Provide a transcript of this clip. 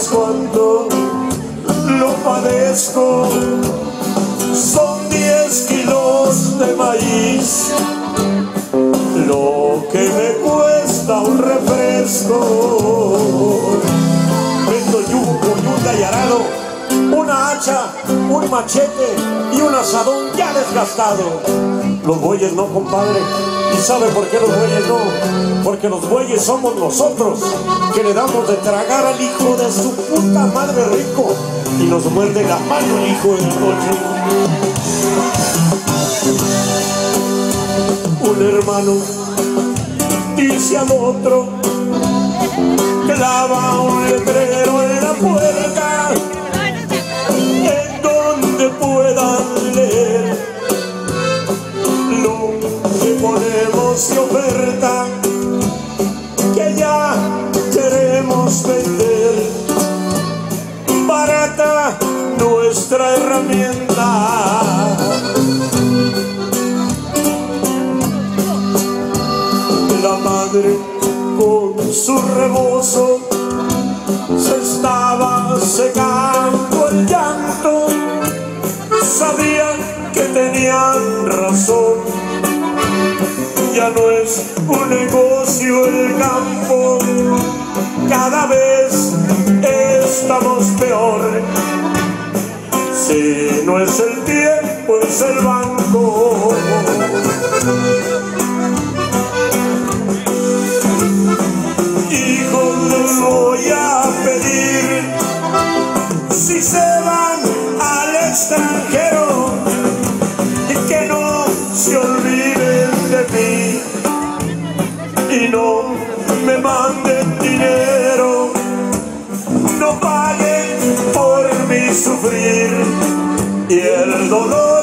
sabes cuánto lo padezco. Son 10 kilos de maíz lo que me cuesta un refresco. Vendo yugo, yunga y arado, una hacha, un machete y un asadón ya desgastado. Los bueyes no, compadre. ¿Y sabe por qué los bueyes no? Porque los bueyes somos nosotros, que le damos de tragar al hijo de su puta madre rico y nos muerde la mano el hijo del coche. Un hermano dice al otro, clava un letrero en la puerta en donde puedan leer lo que ponemos de oferta, que ya queremos vender barata nuestra herramienta. La madre con su rebozo se estaba secando el llanto. Sabían que tenían razón, ya no es un negocio el campo, cada vez estamos peor. Si no es el tiempo, es el banco. Hijos, les voy a pedir, si se van al extranjero, que no se olviden de mí y no me manden dinero. No paguen por mi sufrir y el dolor